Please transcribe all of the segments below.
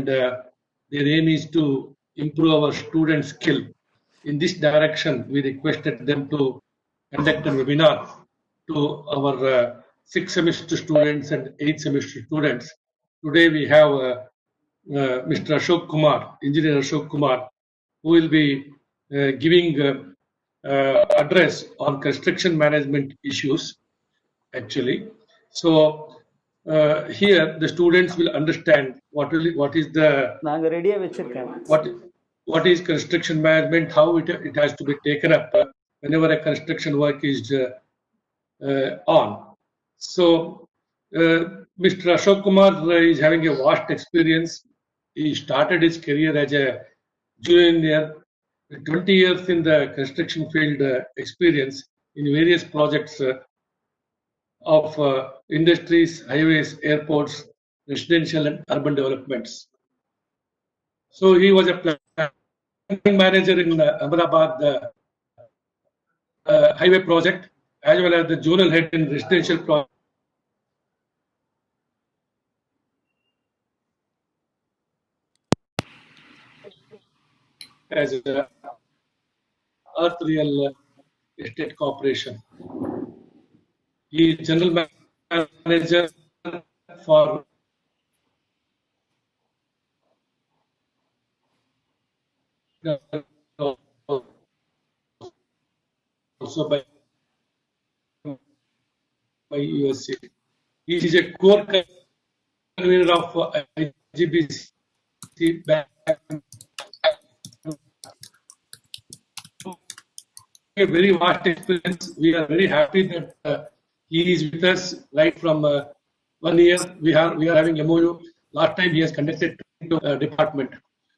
and their aim is to improve our student skill. In this direction, we requested them to conduct a webinar to our 6th semester students and 8th semester students. Today we have Mr. Ashok Kumar, Engineer Ashok Kumar, who will be giving address on construction management issues actually. So here the students will understand what is the what is construction management, how it has to be taken up whenever a construction work is on. So Mr. Ashok Kumar is having a vast experience. He started his career as a junior engineer, 20 years in the construction field experience in various projects of industries, highways, airports, residential and urban developments. So he was a planning manager in Ahmedabad highway project, as well as the zonal head in residential project. As a Earth Real Estate Corporation. He is general manager for also by USA. He is a core convener of IGBC Bank. A very vast experience. We are very happy that he is with us right from 1 year. We are having MOU. Last time he has conducted to department.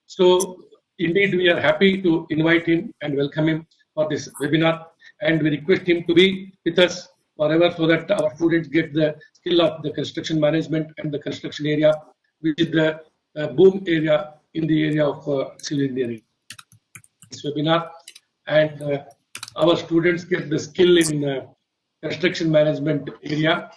So indeed we are happy to invite him and welcome him for this webinar, and we request him to be with us forever so that our students get the skill of the construction management and the construction area, which is the boom area in the area of civil engineering. This webinar, and our students get the skill in construction management area.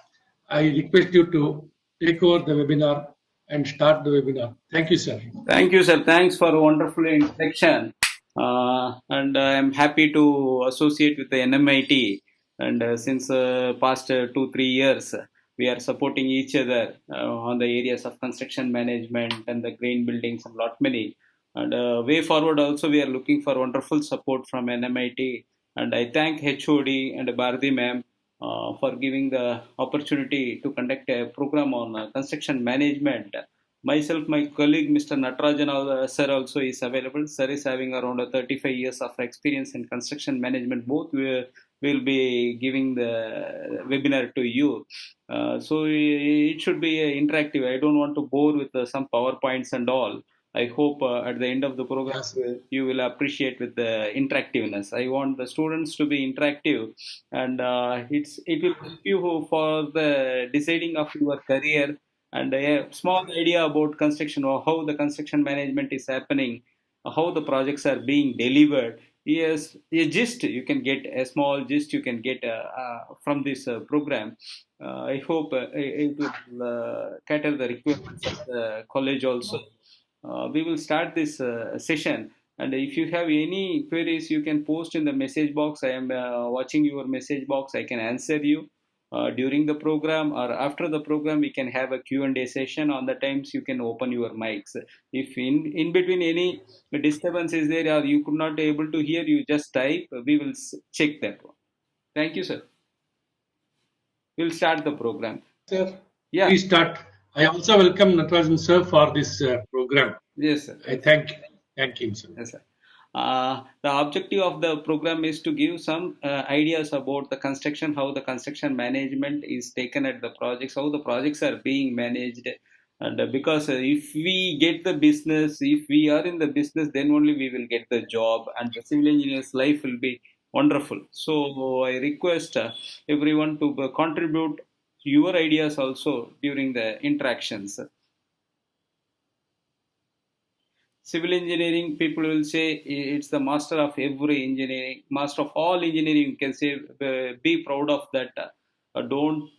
I request you to take over the webinar and start the webinar. Thank you, sir. Thank you, sir. Thanks for a wonderful introduction. And I'm happy to associate with the NMIT. And since past 2-3 years, we are supporting each other on the areas of construction management and the green buildings and lot many. And way forward also, we are looking for wonderful support from NMIT. And I thank HOD and Bharati ma'am for giving the opportunity to conduct a program on construction management. Myself, my colleague Mr. Natarajan sir also is available. Sir is having around 35 years of experience in construction management. Both will be giving the webinar to you. So it should be interactive. I don't want to bore with some PowerPoints and all. I hope at the end of the program you will appreciate with the interactiveness. I want the students to be interactive, and it will help you for the deciding of your career, and a small idea about construction or how the construction management is happening, how the projects are being delivered. Yes, a gist you can get, a small gist you can get from this program. I hope it will cater the requirements of the college also. We will start this session, and if you have any queries you can post in the message box. I am watching your message box. I can answer you during the program, or after the program we can have a Q&A session. On the times you can open your mics. If in between any disturbance is there or you could not able to hear, you just type. We will check that one. Thank you, sir. We'll start the program. Sir, yeah. Please start. I also welcome Natarajan sir for this program. Yes, sir. I thank him, sir. Yes, sir. The objective of the program is to give some ideas about the construction, how the construction management is taken at the projects, how the projects are being managed. And because if we get the business, if we are in the business, then only we will get the job, and the civil engineer's life will be wonderful. So I request everyone to contribute your ideas also during the interactions. Civil engineering, people will say it's the master of every engineering, master of all engineering. You can say, be proud of that. Don't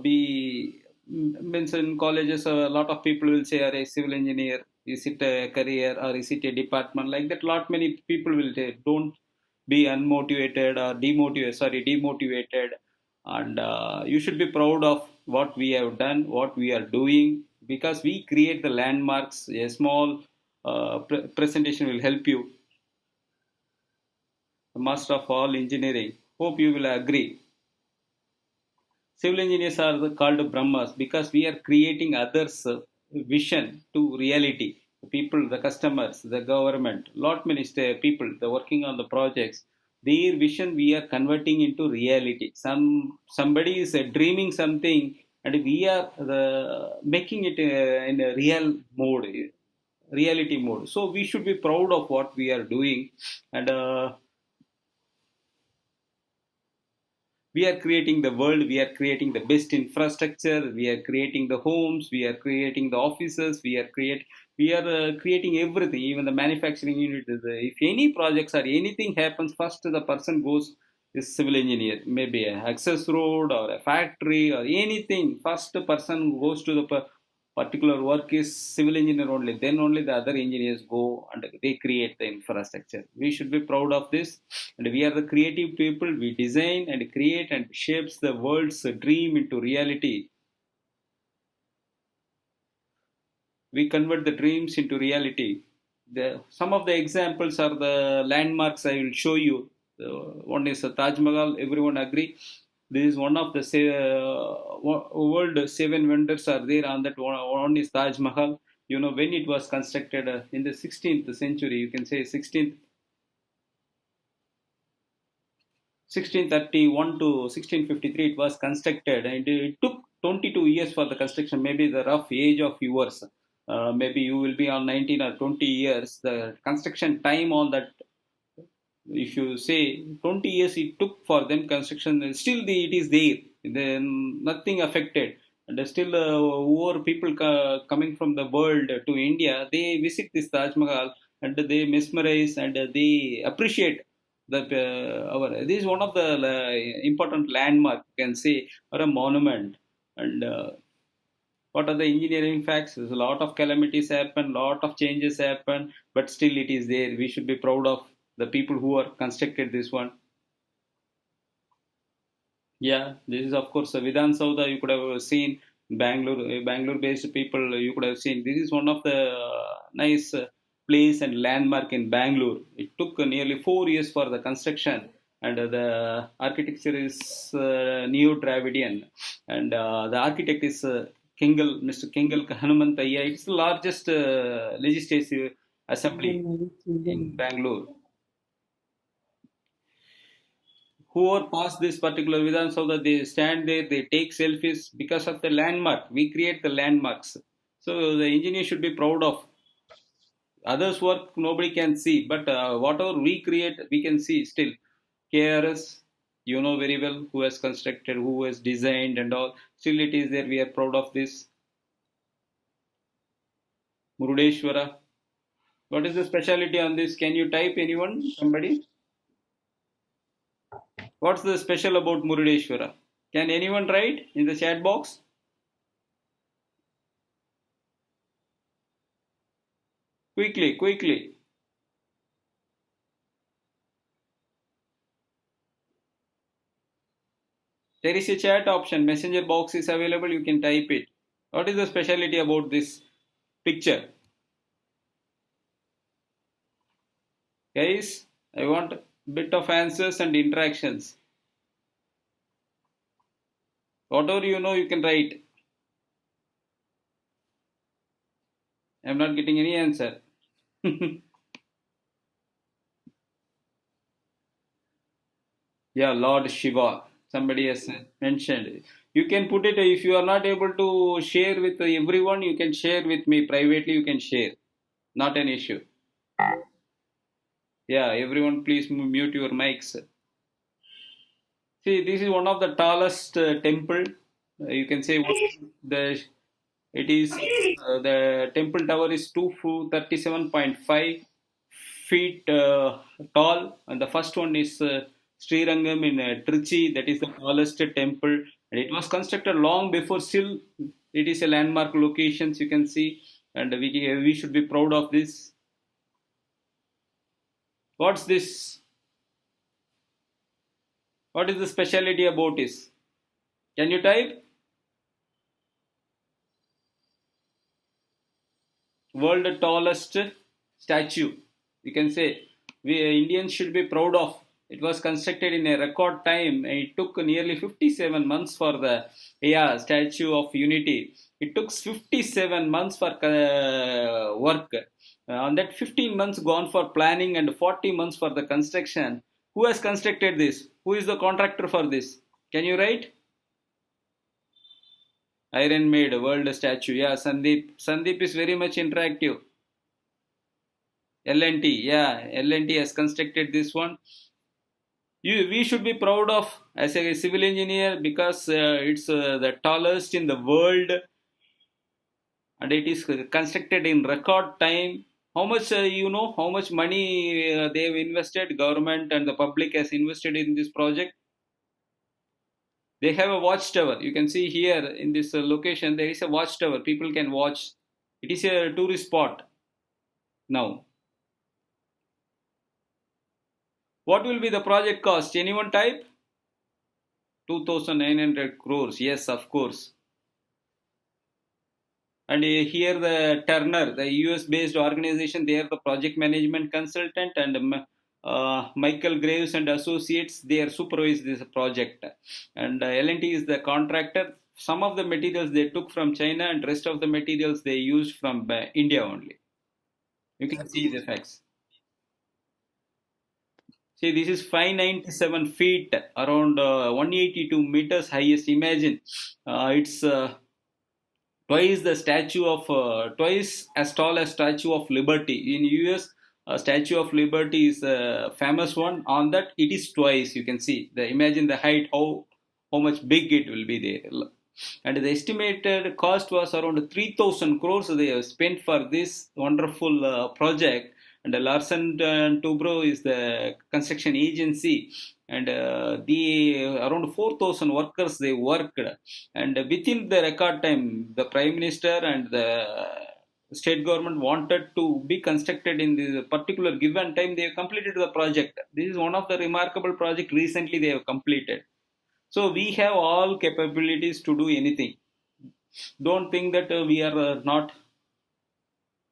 be, means in colleges, a lot of people will say, are a civil engineer. Is it a career or is it a department? Like that, lot many people will say, don't be unmotivated or demotivated. And you should be proud of what we have done, what we are doing, because we create the landmarks. A small presentation will help you. The master of all engineering. Hope you will agree. Civil engineers are called Brahmas because we are creating others' vision to reality. The people, the customers, the government, lot many people, the working on the projects, their vision we are converting into reality. Somebody is dreaming something, and we are making it in a real mode, reality mode. So we should be proud of what we are doing, and we are creating the world, we are creating the best infrastructure, we are creating the homes, we are creating the offices, we are creating everything, even the manufacturing unit. If any projects or anything happens, first the person goes is civil engineer, maybe a access road or a factory or anything, first person goes to the particular work is civil engineer only, then only the other engineers go and they create the infrastructure. We should be proud of this, and we are the creative people. We design and create and shapes the world's dream into reality. We convert the dreams into reality. Some of the examples are the landmarks I will show you. One is Taj Mahal, everyone agree. This is one of the world seven wonders are there on that one. One is Taj Mahal. You know, when it was constructed in the 16th century, you can say 1631 to 1653 it was constructed, and it took 22 years for the construction. Maybe the rough age of yours, maybe you will be on 19 or 20 years. The construction time on that, if you say 20 years it took for them construction, still it is there, then nothing affected. And still over people coming from the world to India, they visit this Taj Mahal and they mesmerize and they appreciate that this is one of the important landmark, you can say, or a monument. And what are the engineering facts? There's a lot of calamities happen, lot of changes happen, but still it is there. We should be proud of the people who are constructed this one. Yeah, this is of course Vidhan Sauda. You could have seen Bangalore-based people. You could have seen this is one of the nice place and landmark in Bangalore. It took nearly 4 years for the construction, and the architecture is neo-Dravidian, and the architect is Mr. Kengal Hanumanthaiah. It's the largest legislative assembly in Bangalore. Whoever passed this particular Vidhan Sauda, they stand there, they take selfies because of the landmark. We create the landmarks. So the engineer should be proud of. Others' work nobody can see, but whatever we create, we can see still. KRS, you know very well who has constructed, who has designed and all. Still it is there, we are proud of this. Murudeshwara. What is the speciality on this? Can you type anyone? Somebody? What's the special about Murudeshwara? Can anyone write in the chat box? Quickly. There is a chat option. Messenger box is available. You can type it. What is the speciality about this picture? Guys, I want a bit of answers and interactions. Whatever you know, you can write. I'm not getting any answer. Yeah, Lord Shiva. Somebody has mentioned. You can put it, if you are not able to share with everyone, you can share with me privately, you can share. Not an issue. Yeah, everyone please mute your mics. See, this is one of the tallest temple. You can say the temple tower is 237.5 feet tall, and the first one is Srirangam in Trichy. That is the tallest temple, and it was constructed long before. Still, it is a landmark locations. You can see, and we should be proud of this. What's this? What is the speciality about this? Can you type? World tallest statue. You can say we Indians should be proud of. It was constructed in a record time. It took nearly 57 months for the Statue of Unity. It took 57 months for work. On that 15 months gone for planning and 40 months for the construction. Who has constructed this? Who is the contractor for this? Can you write? Iron Maid World Statue. Yeah, Sandeep. Sandeep is very much interactive. L&T. Yeah, L&T has constructed this one. We should be proud of as a civil engineer because it's the tallest in the world and it is constructed in record time. How much how much money they've invested, government and the public has invested in this project. They have a watchtower. You can see here in this location there is a watchtower. People can watch. It is a tourist spot now. What will be the project cost? Anyone type? 2,900 crores. Yes, of course. And here the Turner, the US-based organization, they are the project management consultant, and Michael Graves and Associates, they are supervise this project. And L&T is the contractor. Some of the materials they took from China, and rest of the materials they used from India only. You can see the facts. See, this is 597 feet, around 182 meters highest. Imagine, it's twice the statue of, twice as tall as Statue of Liberty. In US, Statue of Liberty is a famous one. On that, it is twice. You can see, imagine the height, how much big it will be there. And the estimated cost was around 3,000 crores they have spent for this wonderful project. And Larsen and Toubro is the construction agency, and around 4,000 workers they worked, and within the record time, the Prime Minister and the state government wanted to be constructed in this particular given time. They have completed the project. This is one of the remarkable projects recently they have completed. So we have all capabilities to do anything. Don't think that we are not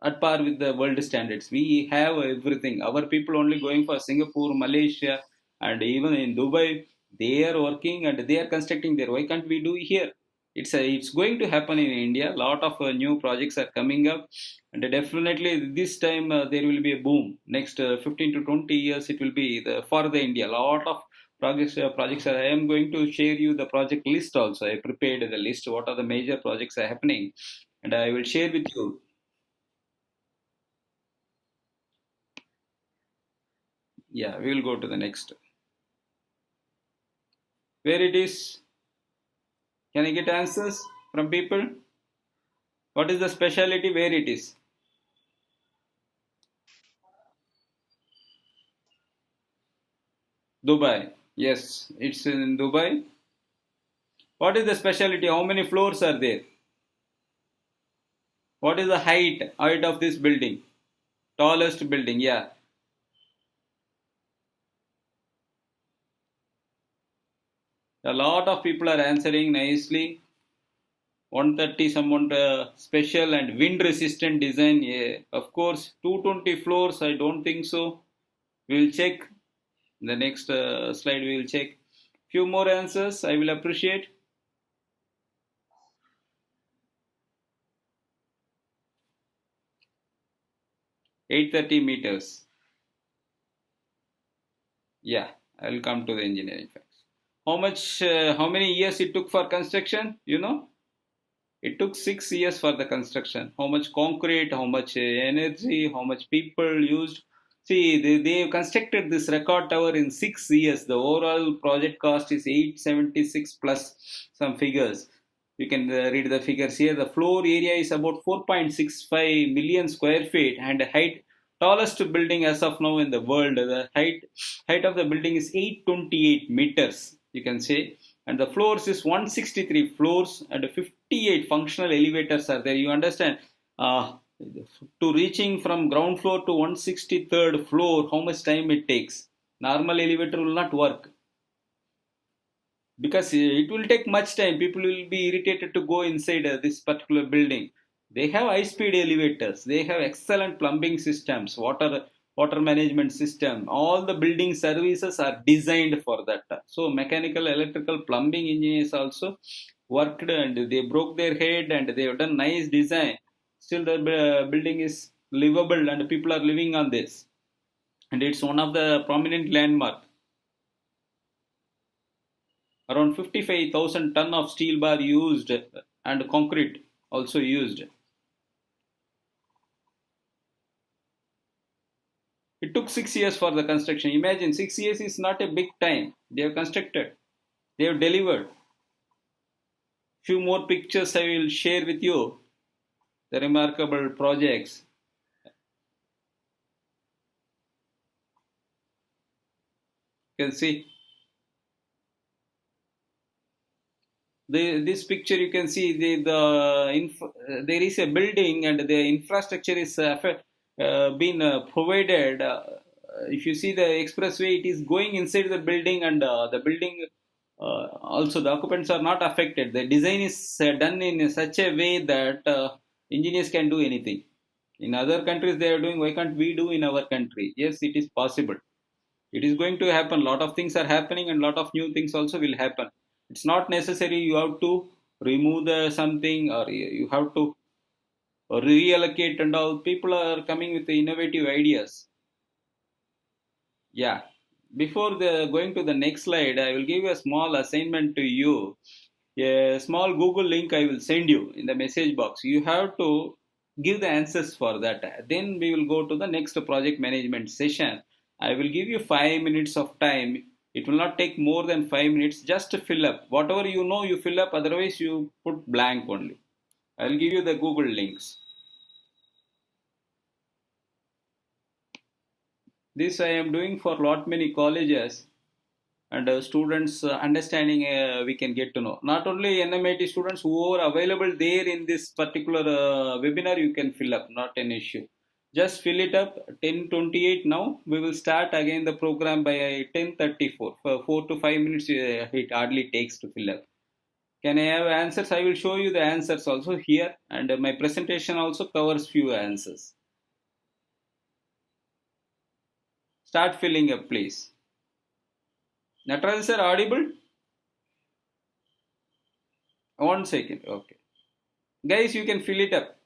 at par with the world standards. We have everything. Our people only going for Singapore, Malaysia, and even in Dubai, they are working and they are constructing there. Why can't we do here? It's going to happen in India. A lot of new projects are coming up, and definitely this time there will be a boom. Next 15 to 20 years, it will be for the India. A lot of projects. I am going to share you the project list also. I prepared the list. What are the major projects are happening, and I will share with you. Yeah, we will go to the next. Where it is? Can I get answers from people? What is the specialty? Where it is? Dubai. Yes, it's in Dubai. What is the specialty? How many floors are there? What is the height of this building? Tallest building, yeah. A lot of people are answering nicely. 130 someone special and wind resistant design. Yeah, of course, 220 floors. I don't think so. We'll check. The next slide we will check. Few more answers. I will appreciate. 830 meters. Yeah, I will come to the engineering facts. How many years it took for construction? You know, it took 6 years for the construction. How much concrete, how much energy, how much people used. See, they constructed this record tower in 6 years. The overall project cost is 876 plus some figures. You can read the figures here. The floor area is about 4.65 million square feet, and the tallest building as of now in the world. The height of the building is 828 meters. You can say, and the floors is 163 floors and 58 functional elevators are there. You understand? To reaching from ground floor to 163rd floor, how much time it takes? Normal elevator will not work because it will take much time. People will be irritated to go inside this particular building. They have high speed elevators, they have excellent plumbing systems, water management system. All the building services are designed for that. So mechanical, electrical, plumbing engineers also worked and they broke their head and they have done nice design. Still the building is livable and people are living on this, and it's one of the prominent landmark. Around 55,000 ton of steel bar used and concrete also used. It took 6 years for the construction. Imagine, 6 years is not a big time. They have constructed, they have delivered. Few more pictures I will share with you. The remarkable projects. You can see this picture. You can see there is a building and the infrastructure is been provided. If you see the expressway, it is going inside the building, and the building also the occupants are not affected. The design is done in such a way that engineers can do anything. In other countries they are doing, why can't we do in our country? Yes, it is possible. It is going to happen. Lot of things are happening and lot of new things also will happen. It's not necessary you have to remove the something or you have to reallocate and all. People are coming with the innovative ideas. Yeah. Before the going to the next slide, I will give a small assignment to you. A small Google link I will send you in the message box. You have to give the answers for that. Then we will go to the next project management session. I will give you 5 minutes of time. It will not take more than 5 minutes just to fill up. Whatever you know, you fill up. Otherwise, you put blank only. I will give you the Google links. This I am doing for lot many colleges and students understanding we can get to know. Not only NMIT students who are available there in this particular webinar, you can fill up, not an issue. Just fill it up. 10:28 now. We will start again the program by 10:34. For 4 to 5 minutes it hardly takes to fill up. Can I have answers? I will show you the answers also here, and my presentation also covers few answers. Start filling up, please. Natarajan sir, audible? 1 second. Okay. Guys, you can fill it up.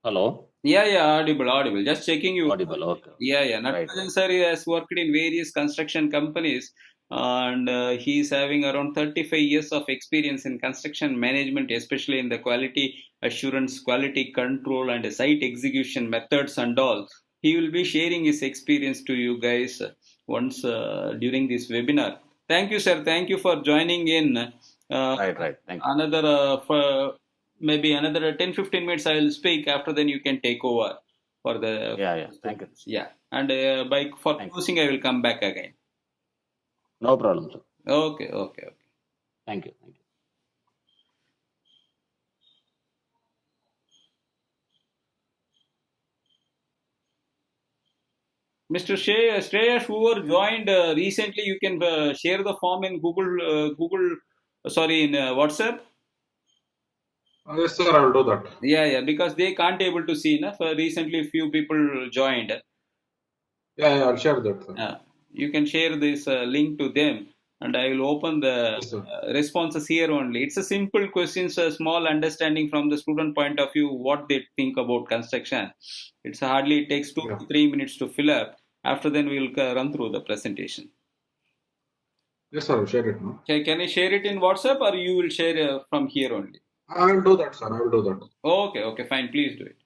Hello. Yeah, audible. Just checking you. Audible. Okay. Yeah. Right. Natarajan sir has worked in various construction companies, and he is having around 35 years of experience in construction management, especially in the quality assurance, quality control, and site execution methods and all. He will be sharing his experience to you guys once during this webinar. Thank you, sir. Thank you for joining in. Right. Thank you. Another for maybe another 10-15 minutes I will speak. After then you can take over for the Yeah. Thank you. yeah. And for Thank you. closing I will come back again. No problem, sir. Okay. Thank you. Mr. Shreyash, who were joined recently, you can share the form in in WhatsApp. Yes, sir, I will do that. Yeah, because they can't able to see enough. Recently, few people joined. Yeah, I'll share that, sir. You can share this link to them, and I will open the Yes, sir. responses here only. It's a simple questions, a small understanding from the student point of view, what they think about construction. It takes 2 to 3 minutes to fill up. After then, we will run through the presentation. Yes, sir, I'll share it now. Okay, can I share it in WhatsApp or you will share from here only? I will do that, sir. I will do that. Okay, fine. Please do it.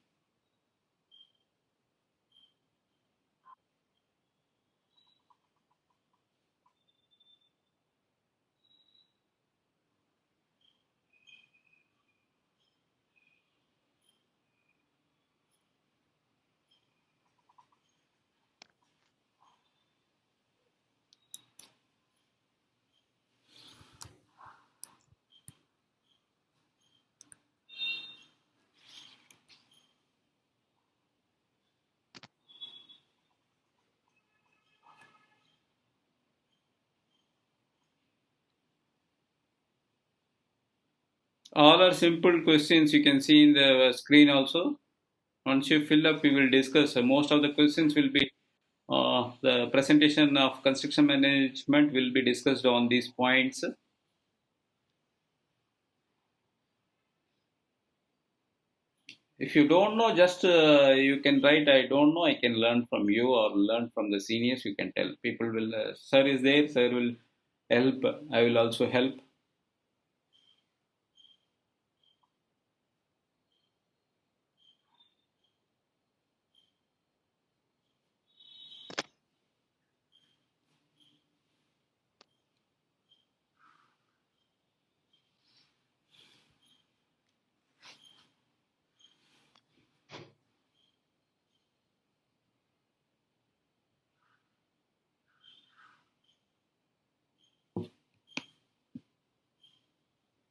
All are simple questions you can see in the screen also. Once you fill up, we will discuss. Most of the questions will be the presentation of construction management will be discussed on these points. If you don't know, just you can write, I don't know, I can learn from you or learn from the seniors. You can tell. People will, sir is there, sir will help. I will also help.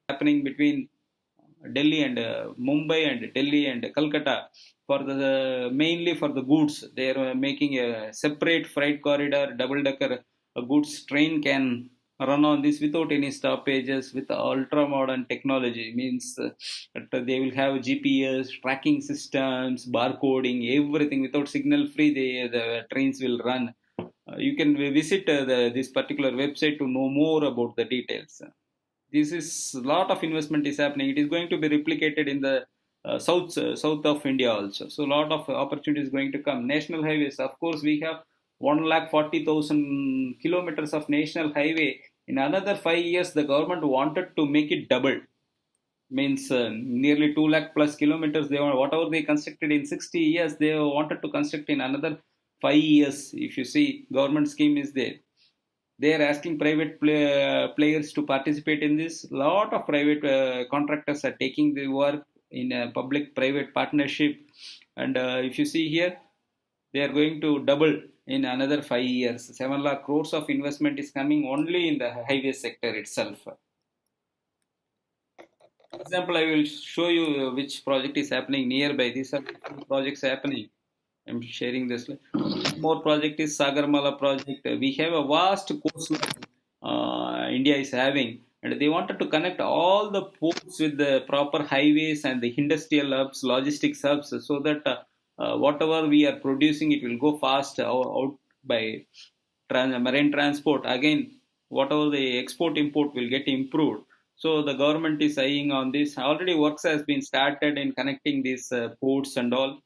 Happening between Delhi and Mumbai and Delhi and Calcutta for the mainly for the goods. They are making a separate freight corridor, double decker. A goods train can run on this without any stoppages with ultra modern technology. Means that they will have GPS tracking systems, barcoding, everything without signal free. The trains will run. You can visit this particular website to know more about the details. This is a lot of investment is happening. It is going to be replicated in the south of India also. So a lot of opportunities going to come. National highways, of course, we have 1,40,000 kilometers of national highway. In another 5 years, the government wanted to make it double. Means nearly 2 lakh plus kilometers. They whatever they constructed in 60 years, they wanted to construct in another 5 years. If you see, government scheme is there. They are asking private players to participate in this. Lot of private contractors are taking the work in a public-private partnership, and if you see here, they are going to double in another 5 years. 7 lakh crores of investment is coming only in the highway sector itself. For example, I will show you which project is happening nearby. These are projects happening. I'm sharing this. More project is Sagarmala project. We have a vast coastline India is having, and they wanted to connect all the ports with the proper highways and the industrial hubs, logistics hubs, so that whatever we are producing, it will go fast out by marine transport. Again, whatever the export import will get improved. So the government is eyeing on this. Already works has been started in connecting these ports and all.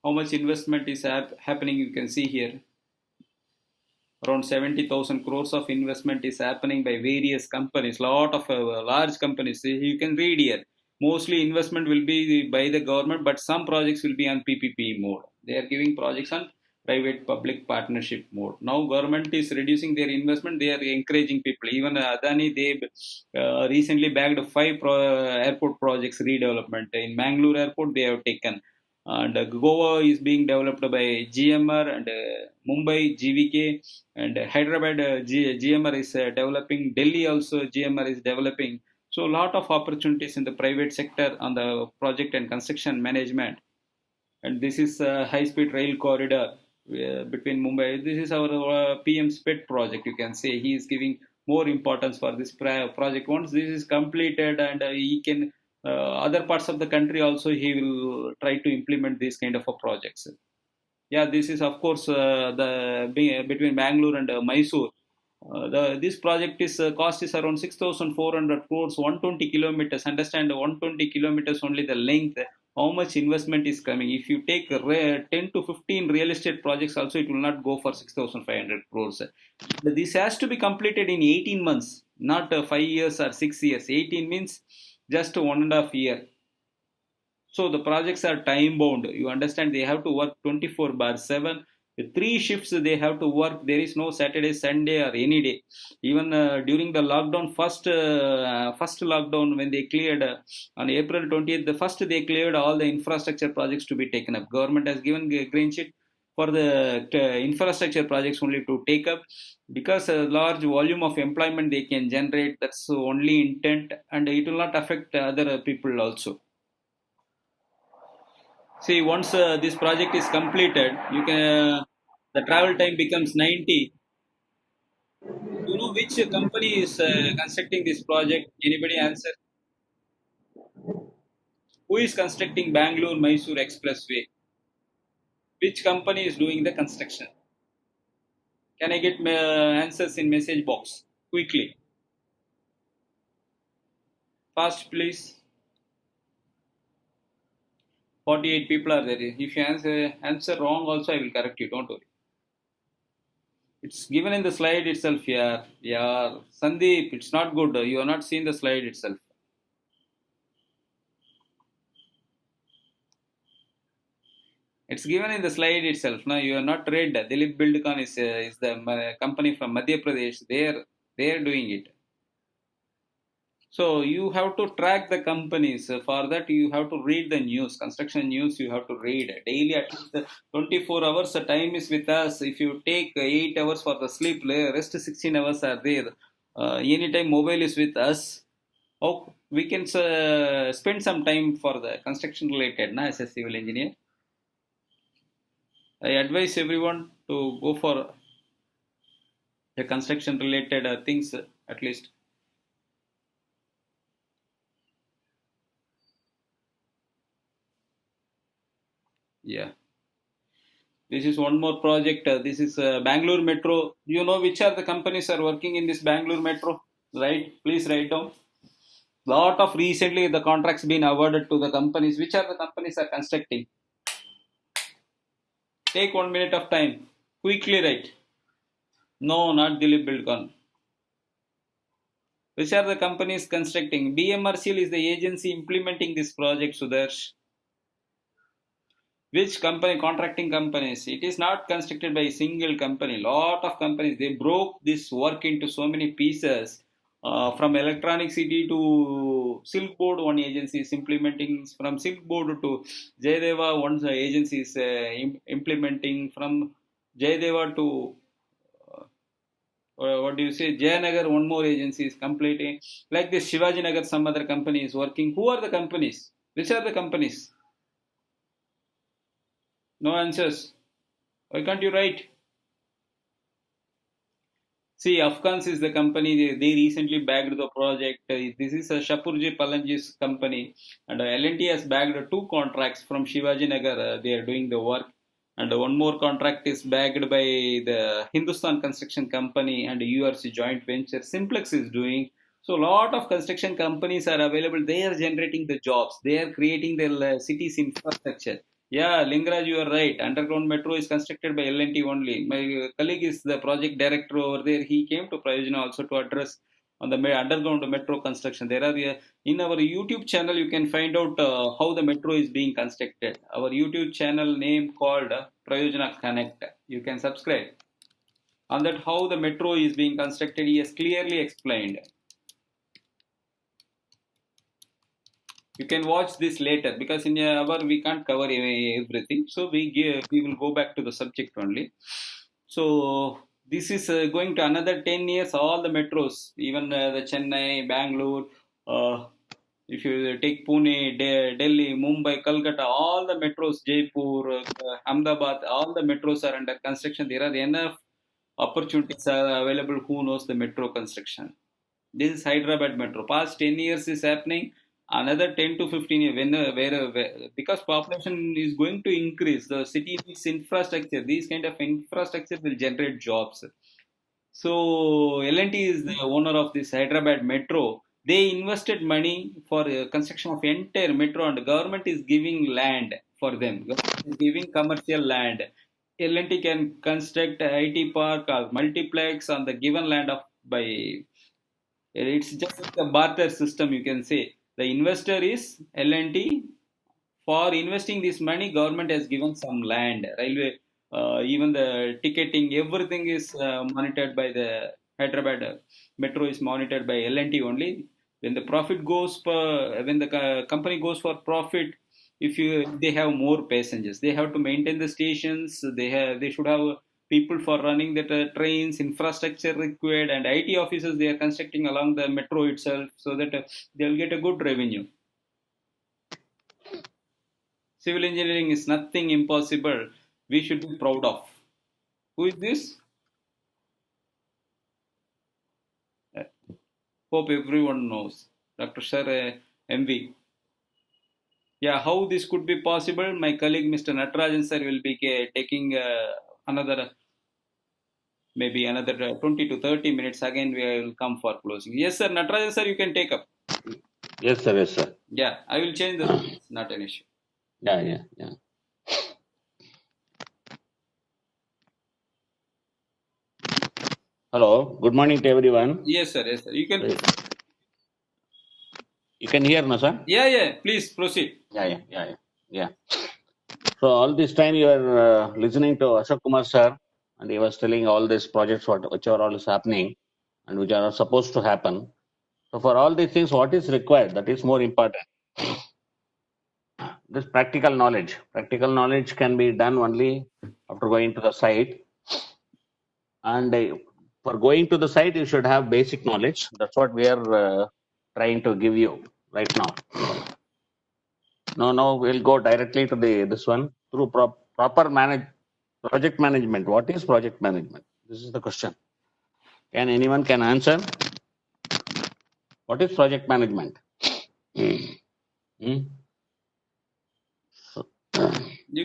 How much investment is happening, you can see here. Around 70,000 crores of investment is happening by various companies, lot of large companies. You can read here. Mostly investment will be by the government, but some projects will be on PPP mode. They are giving projects on private public partnership mode. Now government is reducing their investment. They are encouraging people. Even Adani, they recently bagged 5 airport projects redevelopment. In Mangalore airport, they have taken. And Goa is being developed by GMR, and Mumbai GVK, and Hyderabad GMR is developing. Delhi also GMR is developing. So a lot of opportunities in the private sector on the project and construction management. And this is a high-speed rail corridor between Mumbai. This is our PM SPET project. You can say he is giving more importance for this project. Once this is completed, and he can other parts of the country also, he will try to implement these kind of projects. Yeah, this is of course between Bangalore and Mysore. This project is cost is around 6,400 crores, 120 kilometers. Understand, 120 kilometers only the length. How much investment is coming? If you take 10 to 15 real estate projects also, it will not go for 6,500 crores. This has to be completed in 18 months, not 5 years or 6 years. 18 means just 1.5 year. So the projects are time bound. You understand, they have to work 24/7. 3 shifts they have to work. There is no Saturday, Sunday or any day. Even during the lockdown, first lockdown, when they cleared on April 20th, the first they cleared all the infrastructure projects to be taken up. Government has given green sheet for the infrastructure projects only to take up, because a large volume of employment they can generate. That's the only intent, and it will not affect other people also. See, once this project is completed, you can the travel time becomes 90. You know which which company is constructing this project? Anybody answer? Who is constructing Bangalore-Mysore Expressway? Which company is doing the construction? Can I get answers in message box quickly? Fast, please. 48 people are there. If you answer wrong also, I will correct you. Don't worry. It's given in the slide itself. Yeah. Sandeep, it's not good. You are not seeing the slide itself. It's given in the slide itself. Now you are not read. Dilip Buildcon is the company from Madhya Pradesh. They are doing it. So you have to track the companies. For that, you have to read the news, construction news. You have to read daily. At least 24 hours. The time is with us. If you take 8 hours for the sleep, rest 16 hours are there. Anytime mobile is with us. Oh, we can spend some time for the construction related. As a civil engineer, I advise everyone to go for the construction related things at least. Yeah. This is one more project. This is Bangalore Metro. You know which are the companies are working in this Bangalore Metro, right? Please write down. Lot of recently the contracts been awarded to the companies. Which are the companies are constructing? Take 1 minute of time. Quickly write. No, not Dilip Buildcon. Which are the companies constructing? BMRCL is the agency implementing this project, Sudarsh. Which company, contracting companies? It is not constructed by a single company. Lot of companies, they broke this work into so many pieces. From Electronic City to Silk Board, one agency is implementing. From Silk Board to Jayadeva, one agency is implementing. From Jayadeva to what do you say? Jayanagar, one more agency is completing. Like this Shivaji Nagar, some other company is working. Who are the companies? Which are the companies? No answers. Why can't you write? See, Afghans is the company. They recently bagged the project. This is a Shapurji Palanji's company. And L&T has bagged 2 contracts from Shivaji Nagar. They are doing the work. And one more contract is bagged by the Hindustan Construction Company and URC joint venture. Simplex is doing. So a lot of construction companies are available. They are generating the jobs. They are creating the city's infrastructure. Yeah, Lingaraj, you are right. Underground metro is constructed by L&T only. My colleague is the project director over there. He came to Prayojana also to address on the underground metro construction. There are in our YouTube channel you can find out how the metro is being constructed. Our YouTube channel name called Prayojana Connect. You can subscribe. On that how the metro is being constructed, he has clearly explained. You can watch this later because in an hour we can't cover everything. So we will go back to the subject only. So this is going to another 10 years. All the metros, even the Chennai, Bangalore, if you take Pune, Delhi, Mumbai, Kolkata, all the metros, Jaipur, Ahmedabad, all the metros are under construction. There are enough opportunities are available. Who knows the metro construction? This is Hyderabad Metro. Past 10 years is happening. Another 10 to 15 years, because population is going to increase, the city needs infrastructure. These kind of infrastructure will generate jobs. So L&T is the owner of this Hyderabad Metro. They invested money for construction of entire metro, and the government is giving land for them. Government is giving commercial land. L&T can construct a IT park or multiplex on the given land by. It's just like a barter system, you can say. The investor is L&T. For investing this money, government has given some land, railway, even the ticketing, everything is monitored by the Hyderabad Metro is monitored by L&T only. When the profit goes when the company goes for profit, they have more passengers, they have to maintain the stations. They should have people for running the trains, infrastructure required, and IT offices they are constructing along the metro itself, so that they'll get a good revenue. Civil engineering is nothing impossible. We should be proud of. Who is this? Hope everyone knows. Dr. Sir MV. Yeah, how this could be possible? My colleague Mr. Natarajan sir will be taking another maybe another 20 to 30 minutes. Again, we will come for closing. Yes, sir. Natarajan sir, you can take up. Yes, sir. Yes, sir. Yeah, I will change the screens. Not an issue. Yeah. Hello. Good morning to everyone. Yes, sir. Yes, sir. You can. You can hear, no, sir? Yeah. Please proceed. Yeah. So all this time you are listening to Ashok Kumar sir, and he was telling all these projects which are all is happening and which are supposed to happen. So for all these things, what is required? That is more important. This practical knowledge. Practical knowledge can be done only after going to the site. And for going to the site, you should have basic knowledge. That's what we are trying to give you right now. No, we'll go directly to this one through proper project management. What is project management? This is the question. Can anyone answer? What is project management? You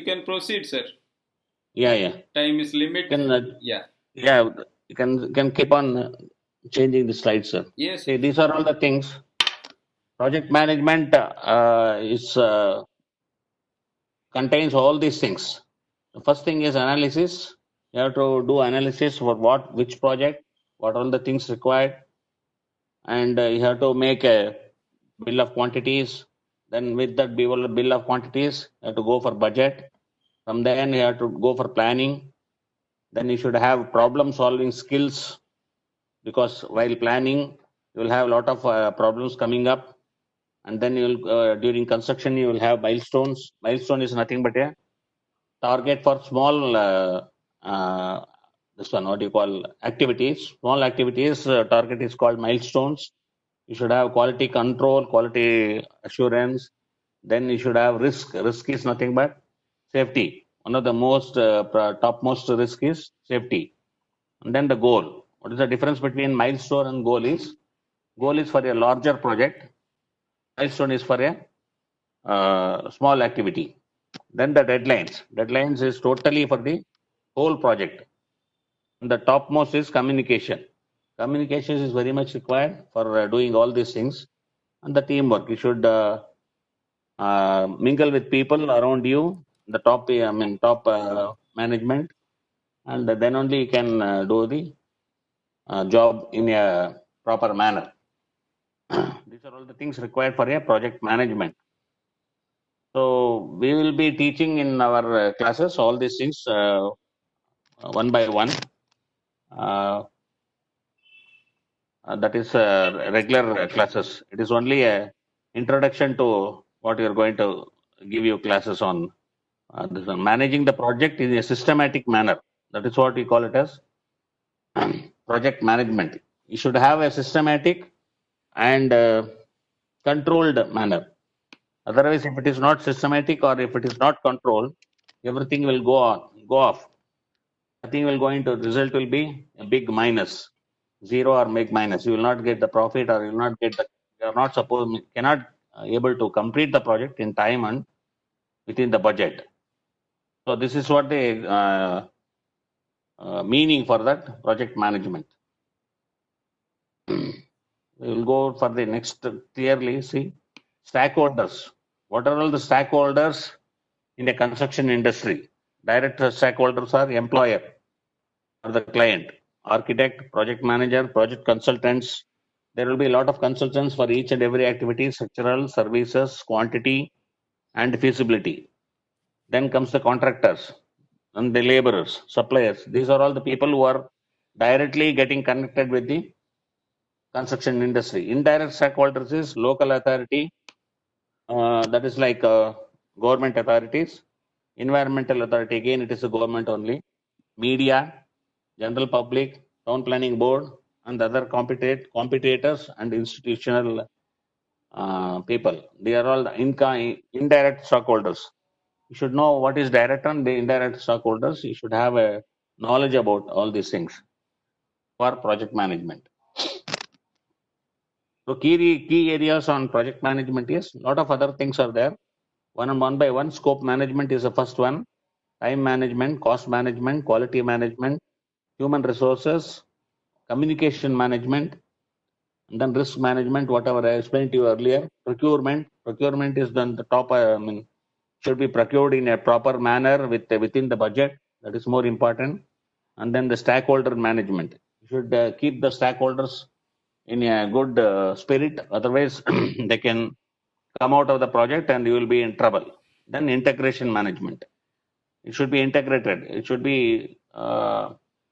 can proceed, sir. Yeah. Time is limited. Yeah. You can keep on changing the slides, sir. Yes. See, these are all the things. Project management contains all these things. The first thing is analysis. You have to do analysis for which project, what all the things required, and you have to make a bill of quantities. Then with that bill of quantities, you have to go for budget. From then you have to go for planning. Then you should have problem solving skills, because while planning you will have a lot of problems coming up. And then you will during construction you will have milestones. Milestone is nothing but a target for small this one, what do you call, activities. Small activities target is called milestones. You should have quality control, quality assurance. Then you should have risk. Risk is nothing but safety. One of the most topmost risk is safety. And then the goal. What is the difference between milestone and goal is? Goal is for a larger project. Milestone is for a small activity. Then the deadlines. Deadlines is totally for the whole project. And the topmost is communication. Communication is very much required for doing all these things. And the teamwork. You should mingle with people around you, the top management, and then only you can do the job in a proper manner. These are all the things required for a project management. So we will be teaching in our classes all these things one by one. That is regular classes. It is only a introduction to what we are going to give you classes on. This one. Managing the project in a systematic manner. That is what we call it as project management. You should have a systematic and controlled manner. Otherwise, if it is not systematic or if it is not controlled, everything will go off. Nothing will go into, result will be a big minus, zero or big minus. You will not get the profit, or you will not get cannot able to complete the project in time and within the budget. So this is what the meaning for that project management. We will go for the next clearly. See, stakeholders. What are all the stakeholders in the construction industry? Direct stakeholders are employer or the client, architect, project manager, project consultants. There will be a lot of consultants for each and every activity, structural, services, quantity, and feasibility. Then comes the contractors and the laborers, suppliers. These are all the people who are directly getting connected with the construction industry. Indirect stakeholders is local authority, that is like government authorities. Environmental authority, again it is a government only. Media, general public, town planning board, and other competitors and institutional people. They are all the indirect stockholders. You should know what is direct and the indirect stockholders. You should have a knowledge about all these things for project management. So key areas on project management is a lot of other things are there. One by one, scope management is the first one. Time management, cost management, quality management, human resources, communication management, and then risk management, whatever I explained to you earlier. Procurement is done the top, should be procured in a proper manner within the budget. That is more important. And then the stakeholder management. You should keep the stakeholders in a good spirit. Otherwise, they can come out of the project and you will be in trouble. Then integration management. It should be integrated. It should be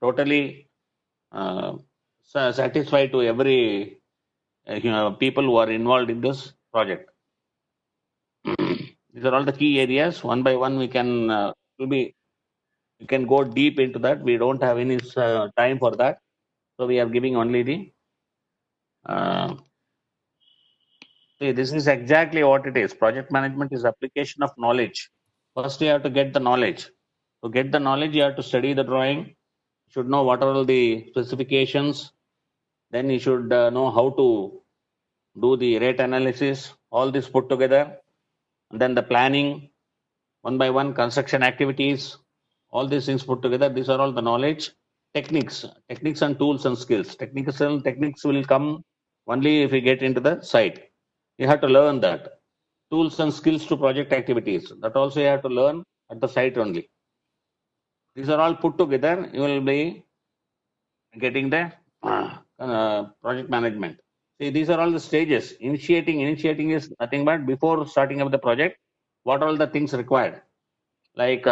totally satisfied to every people who are involved in this project. These are all the key areas. One by one, we can go deep into that. We don't have any time for that, so we are giving only the. See, this is exactly what it is. Project management is application of knowledge. First, you have to get the knowledge. To get the knowledge, you have to study the drawing. You should know what are all the specifications. Then you should know how to do the rate analysis. All this put together. And then the planning, one by one, construction activities, all these things put together. These are all the knowledge. Techniques and tools and skills. Techniques will come only if we get into the site. You have to learn that. Tools and skills to project activities. That also you have to learn at the site only. These are all put together. You will be getting the project management. See, these are all the stages. Initiating is nothing but before starting up the project, what are all the things required? Like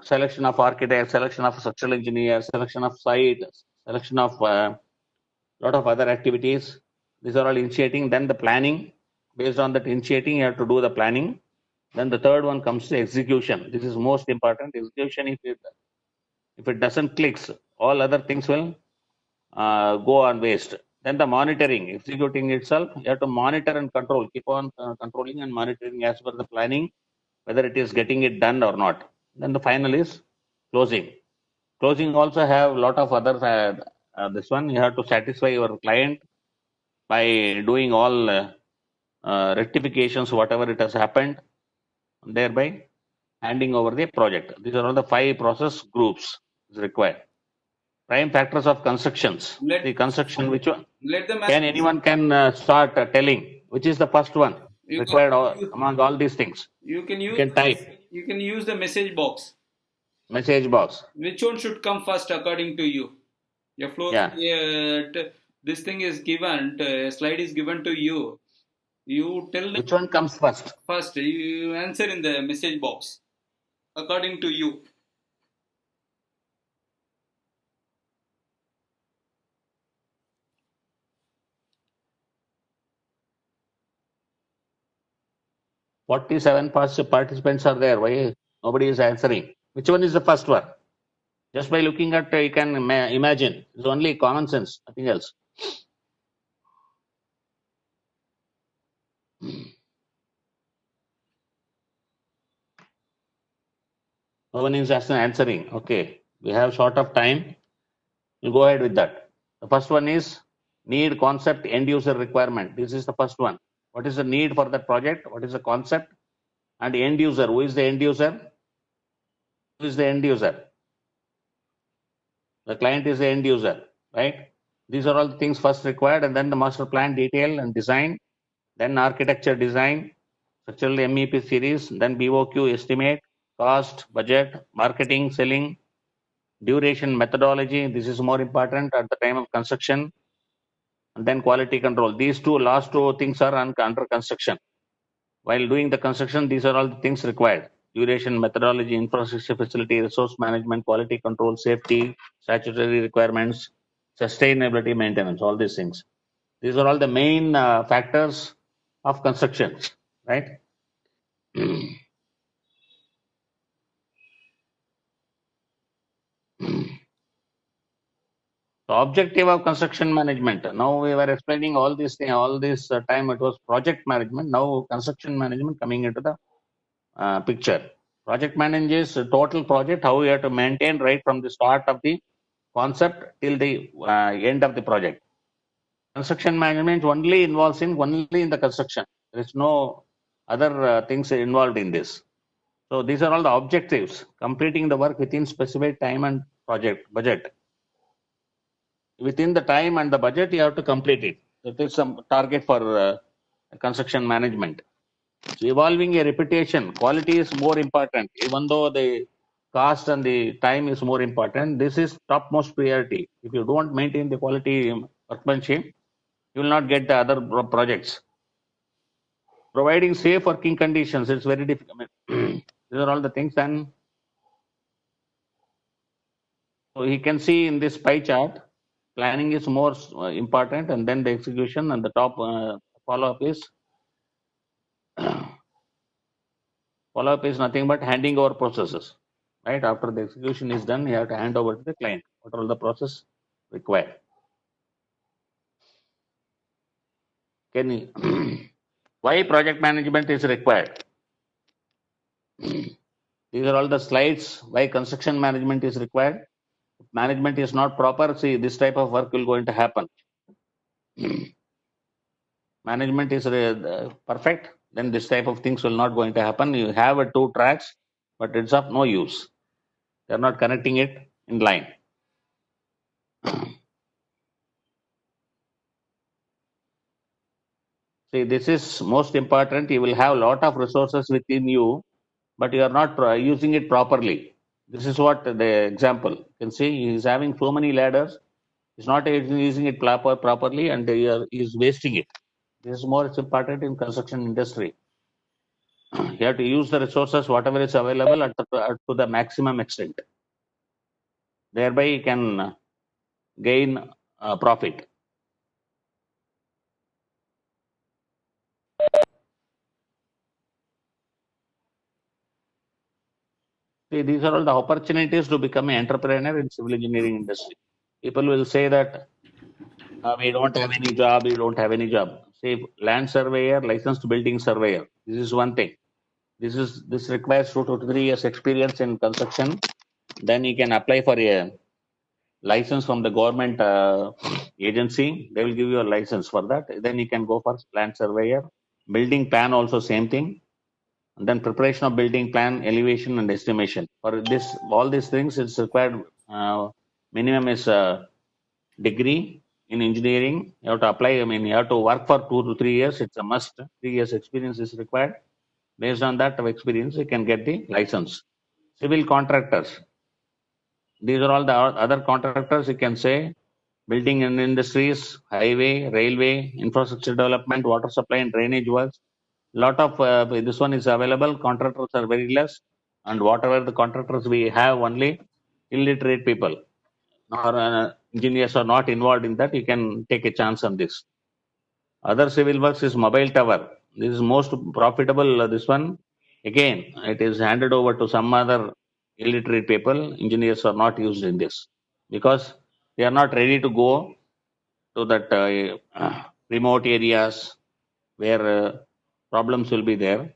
selection of architect, selection of structural engineer, selection of site, selection of lot of other activities. These are all initiating. Then the planning. Based on that initiating, you have to do the planning. Then the third one comes to execution. This is most important. Execution, if it doesn't click, all other things will go on waste. Then the monitoring, executing itself, you have to monitor and control. Keep on controlling and monitoring as per the planning, whether it is getting it done or not. Then the final is closing. Closing also have a lot of other. This one you have to satisfy your client by doing all rectifications, whatever it has happened, thereby handing over the project. These are all the 5 process groups is required. Prime factors of constructions. The construction, which one? Anyone can start telling which is the first one required among all these things. You can type. You can use the message box. Message box. Which one should come first according to you? Your flow. This thing is given. Slide is given to you. You tell which one comes first. First, you answer in the message box according to you. Forty-seven participants are there. Why nobody is answering? Which one is the first one? Just by looking at, you can imagine. It's only common sense, nothing else. No one is answering. Okay, we have short of time. We'll go ahead with that. The first one is need, concept, end user requirement. This is the first one. What is the need for that project? What is the concept? And end user. Who is the end user? Who is the end user? The client is the end user, right? These are all the things first required, and then the master plan detail and design, then architecture design, structural MEP series, then BOQ estimate, cost, budget, marketing, selling, duration, methodology. This is more important at the time of construction. And then quality control. These last two things are under construction. While doing the construction, these are all the things required. Duration, methodology, infrastructure, facility, resource management, quality control, safety, statutory requirements, sustainability, maintenance, all these things. These are all the main factors of construction, right? The objective of construction management. Now we were explaining all these things, all this time it was project management. Now construction management coming into the picture. Project management is a total project, how you have to maintain right from the start of the concept till the end of the project. Construction management only involves only in the construction. There is no other things involved in this. So these are all the objectives: completing the work within specified time and project budget. Within the time and the budget, you have to complete it. That is some target for construction management. So evolving a reputation, quality is more important. Even though the cost and the time is more important, this is topmost priority. If you don't maintain the quality workmanship, you will not get the other projects. Providing safe working conditions is very difficult. These are all the things. And so you can see in this pie chart, planning is more important, and then the execution, and the top follow-up is nothing but handing over processes. Right after the execution is done, you have to hand over to the client what are all the process required. Can you why project management is required? These are all the slides why construction management is required. If management is not proper, see, this type of work will going to happen. Management is perfect, then this type of things will not going to happen. You have two tracks, but it's of no use. They're not connecting it in line. See, this is most important. You will have a lot of resources within you, but you are not using it properly. This is what the example. You can see he is having so many ladders. He's not using it properly, and he is wasting it. This is more important in construction industry. You have to use the resources, whatever is available, to the maximum extent. Thereby, you can gain profit. See, these are all the opportunities to become an entrepreneur in civil engineering industry. People will say that we don't have any job, we don't have any job. Say, land surveyor, licensed building surveyor. This is one thing. This requires 2 to 3 years experience in construction. Then you can apply for a license from the government agency. They will give you a license for that. Then you can go for land surveyor. Building plan also same thing. And then preparation of building plan, elevation and estimation. For this, all these things, it's required. Minimum is degree in engineering. You have to apply. You have to work for 2 to 3 years. It's a must. 3 years experience is required. Based on that experience, you can get the license. Civil contractors. These are all the other contractors. You can say building and industries, highway, railway, infrastructure development, water supply and drainage works. Lot of this one is available. Contractors are very less, and whatever the contractors we have, only illiterate people or engineers are not involved in that. You can take a chance on this. Other civil works is mobile tower. This is most profitable. This one, again, it is handed over to some other illiterate people. Engineers are not used in this because they are not ready to go to that remote areas where problems will be there.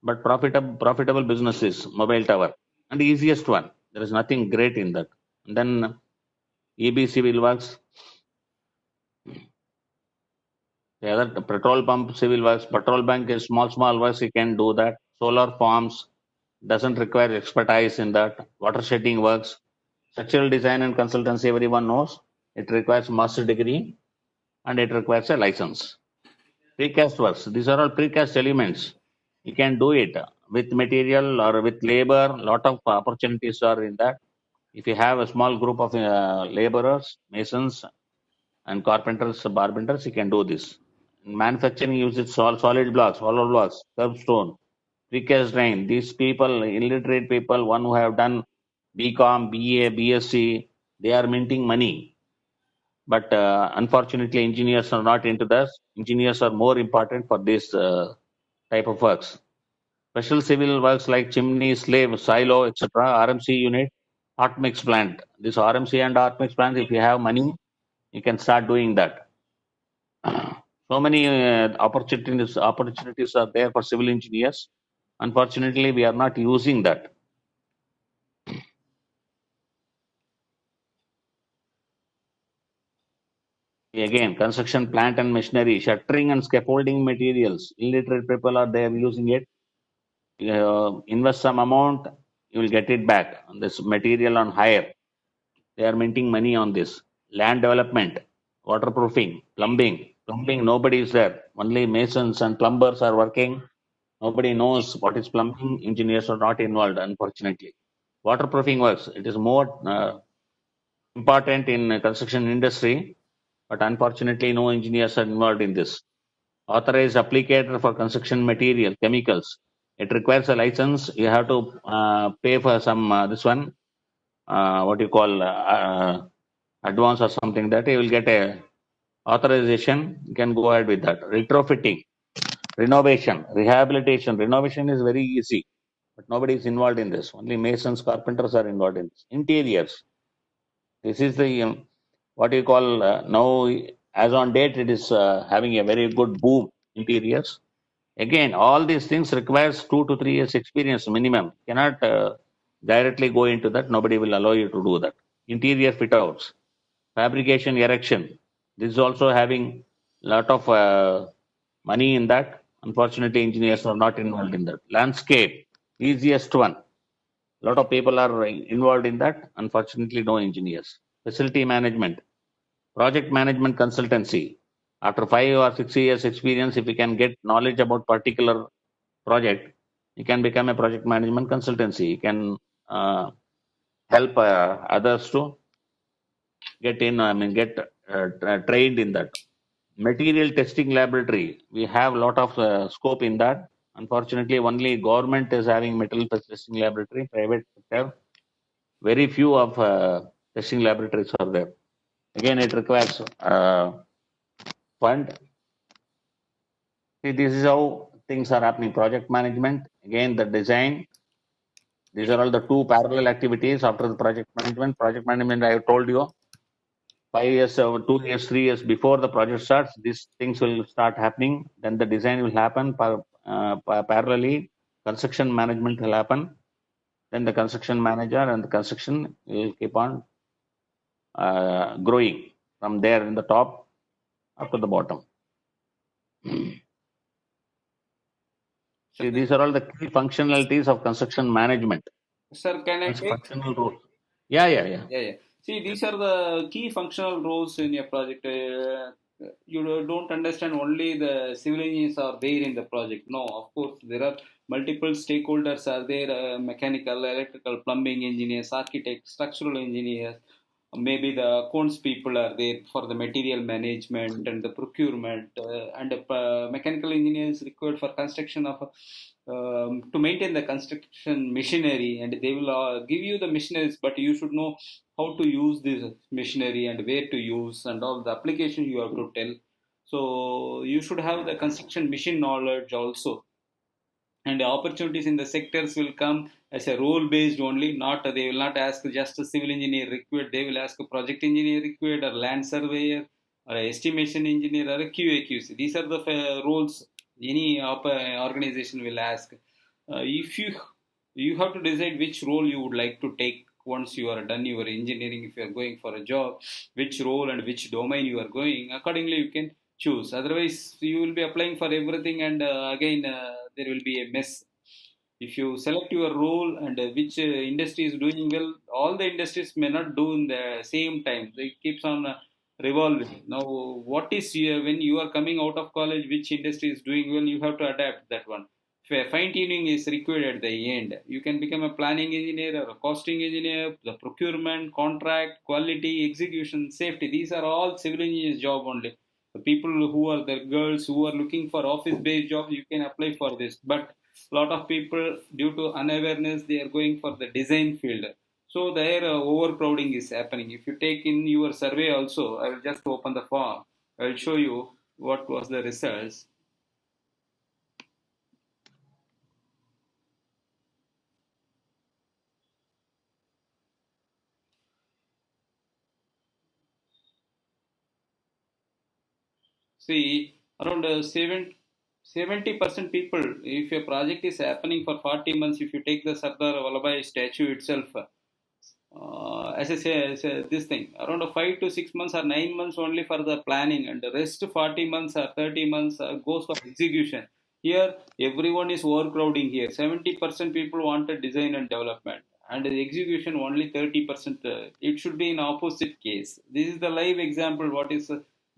But profitable business is mobile tower, and the easiest one. There is nothing great in that. And then EB civil works. The other petrol pump civil works, petrol bank is small works. You can do that. Solar farms doesn't require expertise in that. Water shedding works, structural design and consultancy. Everyone knows it requires master degree, and it requires a license. Precast works. These are all precast elements. You can do it with material or with labor. Lot of opportunities are in that. If you have a small group of laborers, masons, and carpenters, you can do this. In manufacturing uses solid blocks, hollow blocks, curbstone, precast drain. These people, illiterate people, one who have done BCom, BA, BSc, they are minting money. But unfortunately, engineers are not into this. Engineers are more important for this type of works. Special civil works like chimney, slave, silo, etc., RMC unit, hot mix plant. This RMC and hot mix plant, if you have money, you can start doing that. So many opportunities are there for civil engineers. Unfortunately, we are not using that. again, construction plant and machinery, shuttering and scaffolding materials. Illiterate people are there using it. Invest some amount, you will get it back on this material on hire. They are minting money on this. Land development, waterproofing, plumbing. Plumbing, nobody is there. Only masons and plumbers are working. Nobody knows what is plumbing. Engineers are not involved, unfortunately. Waterproofing works. It is more important in construction industry, but unfortunately, no engineers are involved in this. Authorized applicator for construction material, chemicals. It requires a license. You have to pay for some this one. What you call advance or something, that you will get a authorization. You can go ahead with that. Retrofitting, renovation, rehabilitation. Renovation is very easy, but nobody is involved in this. Only masons, carpenters are involved in this. Interiors. This is the what you call now, as on date, it is having a very good boom. Interiors. Again, all these things requires 2 to 3 years experience minimum. Cannot directly go into that. Nobody will allow you to do that. Interior fit outs, fabrication, erection. This is also having lot of money in that. Unfortunately, engineers are not involved in that. Landscape, easiest one. A lot of people are involved in that. Unfortunately, no engineers. Facility management, project management consultancy. After 5 or 6 years experience, if you can get knowledge about particular project, you can become a project management consultancy. You can help others to get trained in that. Material testing laboratory, we have a lot of scope in that. Unfortunately, only government is having material testing laboratory. Private sector, very few of testing laboratories are there. Again, it requires fund. See, this is how things are happening. Project management, again, the design. These are all the two parallel activities after the project management. Project management, I have told you, 5 years, 2 years, 3 years before the project starts, these things will start happening. Then the design will happen parallelly. Construction management will happen. Then the construction manager and the construction will keep on growing from there in the top up to the bottom. See, these are all the key functionalities of construction management. Sir, can I take? Functional roles. Yeah. See, these are the key functional roles in your project. You don't understand only the civil engineers are there in the project. No, of course, there are multiple stakeholders are there, mechanical, electrical, plumbing engineers, architects, structural engineers. Maybe the accounts people are there for the material management and the procurement, and mechanical engineers required for construction of to maintain the construction machinery, and they will give you the machineries, but you should know how to use this machinery and where to use and all the applications you have to tell. So you should have the construction machine knowledge also, and the opportunities in the sectors will come as a role based only. Not they will not ask just a civil engineer required. They will ask a project engineer required, or land surveyor, or a estimation engineer, or a QA/QC. These are the roles any organization will ask. If you have to decide which role you would like to take once you are done your engineering. If you are going for a job, which role and which domain you are going, accordingly you can choose. Otherwise, you will be applying for everything, and again there will be a mess. If you select your role and which industry is doing well, all the industries may not do in the same time. It keeps on revolving. Now, what is when you are coming out of college, which industry is doing well, you have to adapt that one. Fine tuning is required at the end. You can become a planning engineer or a costing engineer, the procurement, contract, quality, execution, safety. These are all civil engineers' job only. The people who are the girls who are looking for office-based jobs, you can apply for this. But a lot of people, due to unawareness, they are going for the design field. So there overcrowding is happening. If you take in your survey also, I will just open the form. I will show you what was the results. See, around 70% people, if a project is happening for 40 months, if you take the Sardar Vallabhbhai statue itself, as I say, this thing around 5 to 6 months or 9 months only for the planning, and the rest 40 months or 30 months goes for execution. Here, everyone is overcrowding here. 70% people wanted design and development, and the execution only 30%. It should be in opposite case. This is the live example. What is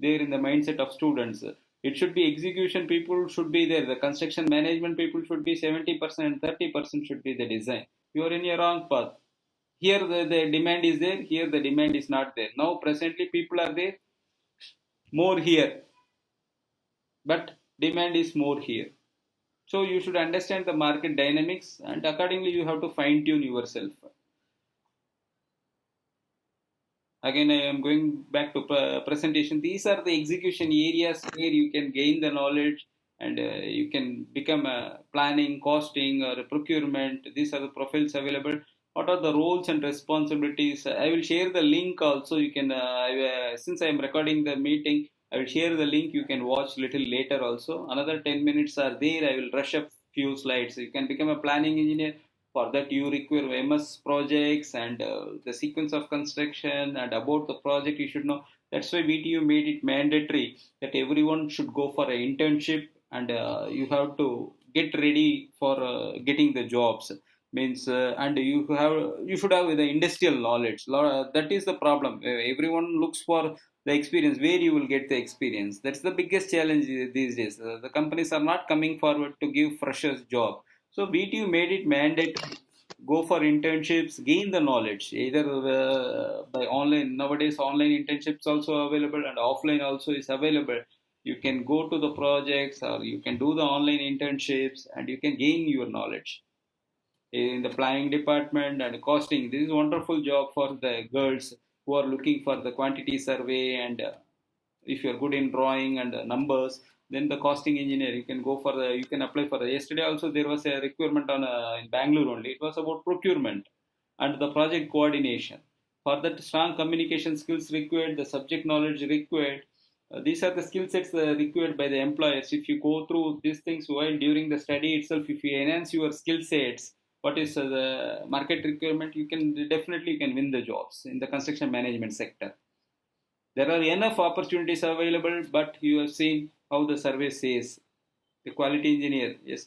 there in the mindset of students? It should be execution people should be there. The construction management people should be 70% and 30% should be the design. You are in a wrong path. Here the demand is there. Here the demand is not there. Now presently people are there more here, but demand is more here. So you should understand the market dynamics, and accordingly you have to fine tune yourself. Again, I am going back to presentation. These are the execution areas where you can gain the knowledge, and you can become a planning, costing, or procurement. These are the profiles available. What are the roles and responsibilities? I will share the link also. You can, since I am recording the meeting, I will share the link. You can watch little later also. Another 10 minutes are there. I will rush up few slides. You can become a planning engineer. For that, you require MS projects and the sequence of construction, and about the project you should know. That's why VTU made it mandatory that everyone should go for an internship, and you have to get ready for getting the jobs. Means and you should have the industrial knowledge. That is the problem. Everyone looks for the experience. Where you will get the experience? That's the biggest challenge these days. The companies are not coming forward to give freshers job. So VTU made it mandatory. Go for internships, gain the knowledge either by online. Nowadays online internships also available, and offline also is available. You can go to the projects, or you can do the online internships, and you can gain your knowledge in the planning department and costing. This is a wonderful job for the girls who are looking for the quantity survey, and if you are good in drawing and numbers, then the costing engineer, you can go for you can apply for yesterday also there was a requirement on in Bangalore only. It was about procurement and the project coordination. For that, strong communication skills required, the subject knowledge required. These are the skill sets required by the employers. If you go through these things while during the study itself, if you enhance your skill sets, what is the market requirement, you can definitely win the jobs in the construction management sector. There are enough opportunities available, but you have seen how the survey says the quality engineer, yes,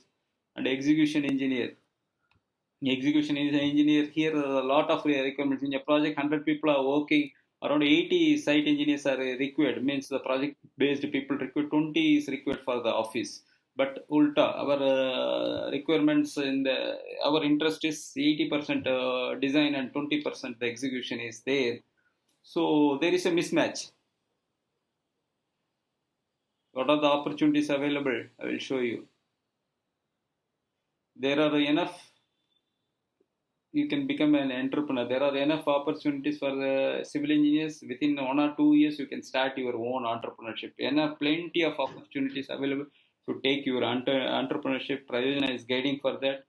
and execution engineer. Execution engineer, here a lot of requirements. In a project, 100 people are working, around 80 site engineers are required. Means the project based people required, 20 is required for the office. But ulta, our requirements our interest is 80% design and 20% the execution is there. So there is a mismatch. What are the opportunities available? I will show you. There are enough. You can become an entrepreneur. There are enough opportunities for the civil engineers. Within 1 or 2 years, you can start your own entrepreneurship. Plenty of opportunities available to take your entrepreneurship. Prayojana is guiding for that.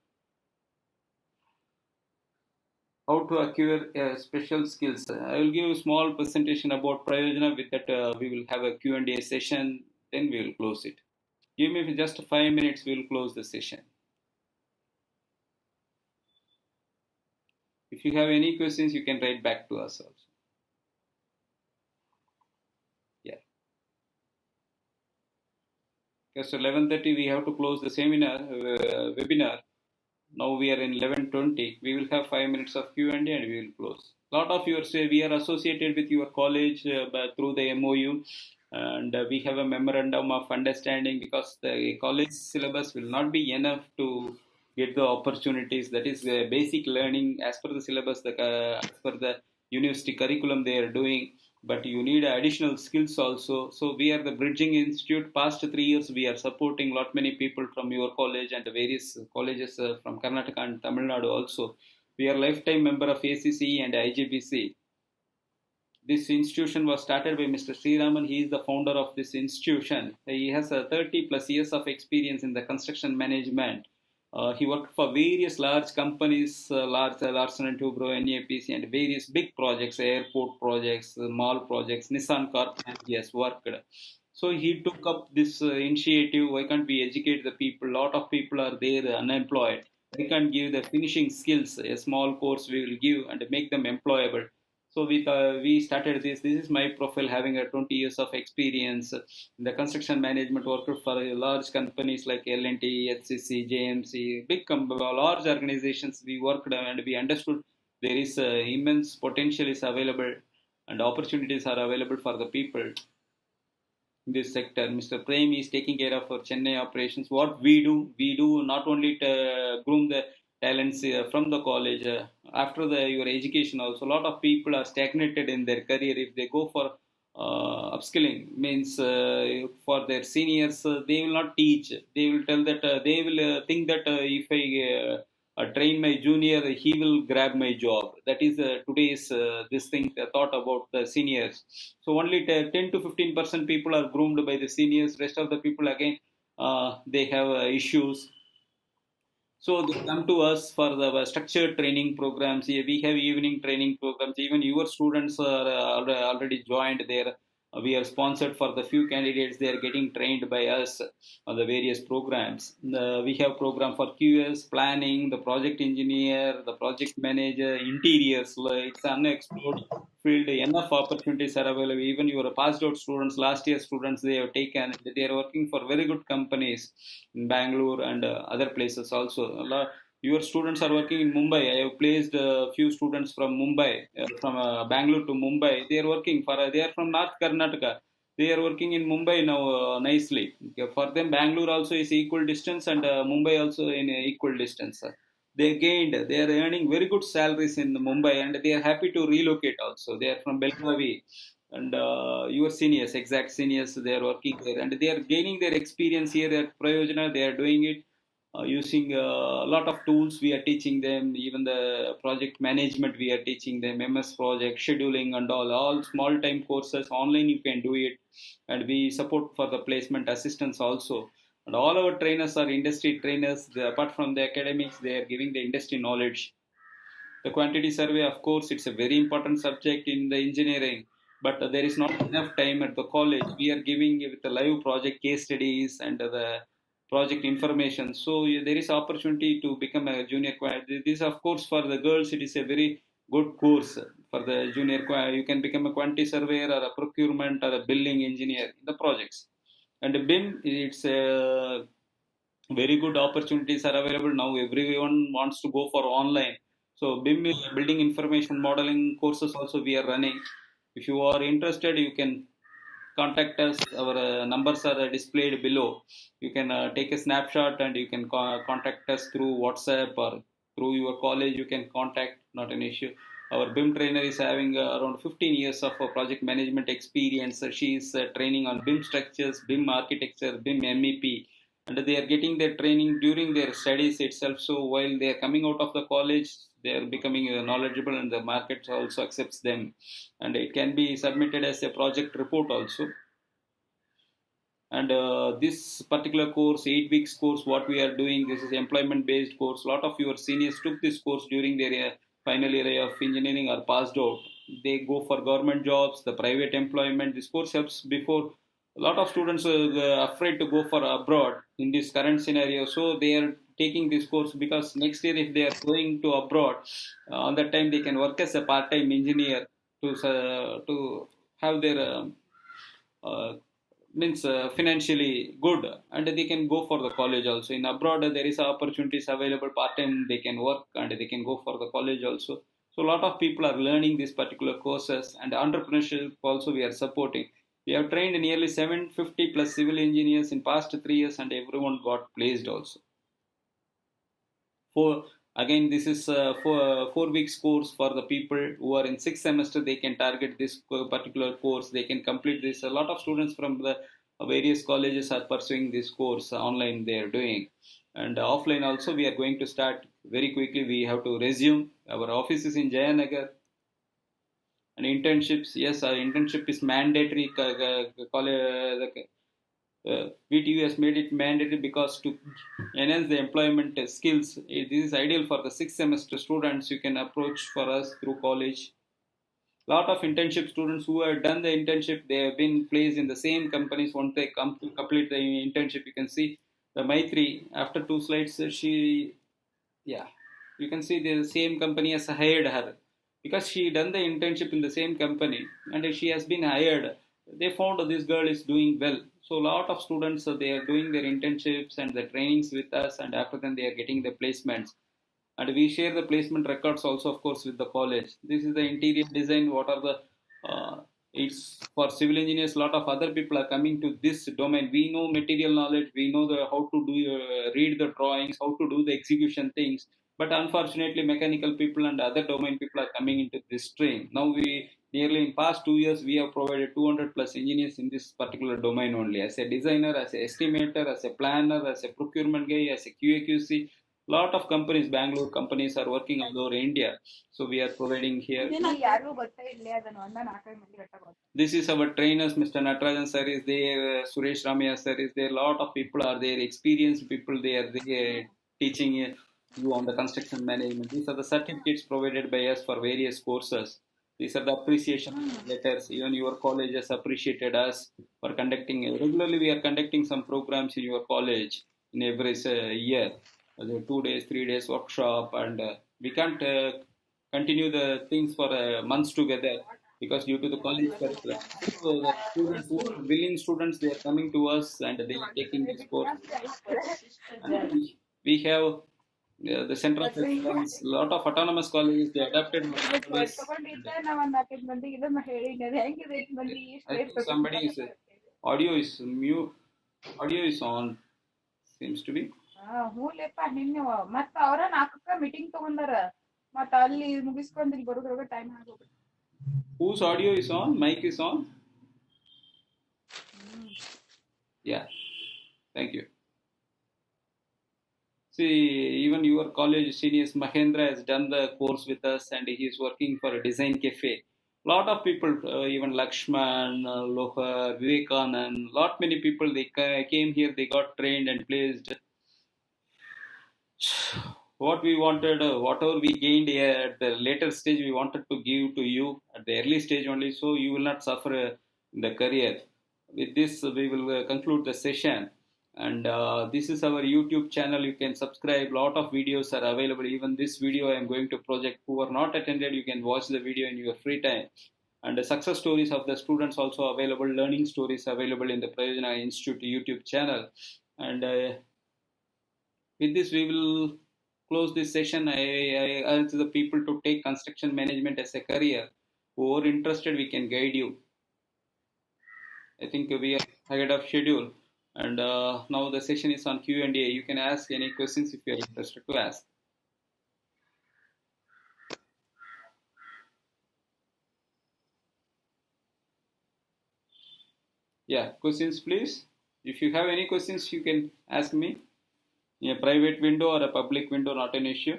How to acquire special skills. I will give a small presentation about Prayojana. With that, we will have a Q&A session. Then we will close it. Give me just 5 minutes. We will close the session. If you have any questions, you can write back to us also. Yeah. Okay, so 11:30 we have to close the seminar webinar. Now we are in 11:20. We will have 5 minutes of Q&A and we will close. A lot of you say we are associated with your college through the MOU, and we have a memorandum of understanding, because the college syllabus will not be enough to get the opportunities. That is basic learning as per the syllabus, as per the university curriculum they are doing. But you need additional skills also. So we are the Bridging Institute. Past 3 years we are supporting lot many people from your college and various colleges from Karnataka and Tamil Nadu also. We are lifetime member of ACCE and IGBC. This institution was started by Mr. Sriraman. He is the founder of this institution. He has 30 plus years of experience in the construction management. He worked for various large companies, Larsen & Toubro, NAPC, and various big projects, airport projects, mall projects, Nissan car plant he has worked. So he took up this initiative. Why can't we educate the people? A lot of people are there unemployed. We can't give the finishing skills. A small course we will give and make them employable. So we started this. This is my profile, having a 20 years of experience in the construction management, worked for large companies like L&T, HCC, JMC, large organizations. We worked and we understood there is immense potential is available and opportunities are available for the people in this sector. Mr. Prem is taking care of our Chennai operations. What we do not only to groom the talents from the college. After your education also, a lot of people are stagnated in their career. If they go for upskilling, means for their seniors, they will not teach. They will tell that they will think that if I train my junior, he will grab my job. That is today's this thing thought about the seniors. So only 10 to 15% people are groomed by the seniors. Rest of the people again they have issues. So they come to us for the structured training programs. We have evening training programs. Even your students are already joined there. We are sponsored for the few candidates. They are getting trained by us on the various programs. We have program for QS, planning, the project engineer, the project manager, interiors. It's unexplored field. Enough opportunities are available. Even your passed out students, last year students, they have taken. They are working for very good companies in Bangalore and other places also. Your students are working in Mumbai. I have placed a few students from Mumbai, from Bangalore to Mumbai. They are working for. They are from North Karnataka. They are working in Mumbai now nicely. For them, Bangalore also is equal distance, and Mumbai also in equal distance. They gained. They are earning very good salaries in Mumbai, and they are happy to relocate also. They are from Belgavi. And your seniors, exact seniors, they are working there, and they are gaining their experience here at Prayojana. They are doing it using a lot of tools. We are teaching them, even the project management we are teaching them, MS project, scheduling and all small time courses. Online you can do it, and we support for the placement assistance also. And all our trainers are industry trainers. Apart from the academics, they are giving the industry knowledge. The quantity survey, of course, it's a very important subject in the engineering, but there is not enough time at the college. We are giving with the live project case studies and the project information. So there is opportunity to become a junior. This, of course, for the girls, it is a very good course. For the junior, you can become a quantity surveyor or a procurement or a building engineer in the projects. And BIM, it's a very good opportunities are available now. Everyone wants to go for online. So BIM, building information modeling courses also we are running. If you are interested, you can contact us. Our numbers are displayed below. You can take a snapshot and you can contact us through WhatsApp or through your college. You can contact, not an issue. Our BIM trainer is having around 15 years of project management experience. She is training on BIM structures, BIM architecture, BIM MEP, and they are getting their training during their studies itself. So while they are coming out of the college, they are becoming knowledgeable, and the market also accepts them. And it can be submitted as a project report also. And this particular course, 8 weeks course, what we are doing, this is employment based course. A lot of your seniors took this course during their final year of engineering or passed out. They go for government jobs, the private employment. This course helps before. A lot of students are afraid to go for abroad in this current scenario. So they are taking this course because next year if they are going to abroad, on that time they can work as a part-time engineer to have their financially good, and they can go for the college also. In abroad there is opportunities available part-time, they can work and they can go for the college also. So a lot of people are learning these particular courses, and entrepreneurship also we are supporting. We have trained nearly 750 plus civil engineers in past 3 years, and everyone got placed also. Again, this is a 4 weeks course for the people who are in 6th semester. They can target this particular course. They can complete this. A lot of students from the various colleges are pursuing this course online. They are doing, and offline also we are going to start very quickly. We have to resume. Our office is in Jayanagar. And internships, yes, our internship is mandatory. VTU has made it mandatory because to enhance the employment skills. This is ideal for the 6th semester students. You can approach for us through college. Lot of internship students who have done the internship, they have been placed in the same companies. Once they come to complete the internship, you can see the Maitri. After 2 slides, you can see the same company has hired her. because she done the internship in the same company and she has been hired. They found this girl is doing well. So a lot of students, they are doing their internships and the trainings with us, and after then they are getting the placements. And we share the placement records also, of course, with the college. This is the interior design. What are the uh, it's for civil engineers. A lot of other people are coming to this domain. We know material knowledge. We know the how to do read the drawings, how to do the execution things. But unfortunately, mechanical people and other domain people are coming into this stream. Now we nearly in past 2 years we have provided 200 plus engineers in this particular domain only. As a designer, as a estimator, as a planner, as a procurement guy, as a QAQC. Lot of companies, Bangalore companies are working all over India. So we are providing here. This is our trainers, Mr. Natarajan sir is there, Suresh Ramaya sir is there. Lot of people are there, experienced people. They are there teaching you on the construction management. These are the certificates provided by us for various courses. These are the appreciation letters. Even your college has appreciated us for conducting. Regularly, we are conducting some programs in your college in every year. 2 days, 3 days workshop, and we can't continue the things for months together because due to the college curriculum. So the students, who are willing students, they are coming to us and they are taking this course. And we have the center of excellence. A lot of autonomous colleges, they adapted my college. I think somebody is audio is mute. Audio is on. Seems to be. ಹ್ಞೂಲೆಪ್ಪ ನಿನ್ನೆ ಮತ್ತ ಅವ್ರ 4ಕ್ಕ meeting ತಗೊಂಡಾರ ಮತ್ತ ಅಲ್ಲಿ ಮುಗಿಸ್ಕೊಂಡ್ ಇಲ್ಲಿ ಬರೋದ್ರೊಳಗ time ಆಗೋಗ್ಬಿಟ್ಟು. Whose audio is on? Mic is on? Yeah. Thank you. See, even your college seniors, Mahendra has done the course with us and he is working for a design cafe. Lot of people, even Lakshman, Lohar, Vivekanand, lot many people, they came here, they got trained and placed. What we wanted, whatever we gained at the later stage, we wanted to give to you at the early stage only, so you will not suffer in the career. With this, we will conclude the session. And this is our YouTube channel. You can subscribe. Lot of videos are available. Even this video I am going to project. Who are not attended, you can watch the video in your free time. And the success stories of the students also available. Learning stories available in the Prayojana Institute YouTube channel. And with this, we will close this session. I urge the people to take construction management as a career. Who are interested, we can guide you. I think we are ahead of schedule. And now the session is on Q&A. You can ask any questions if you are interested to ask. Yeah, questions please. If you have any questions, you can ask me. In a private window or a public window, not an issue.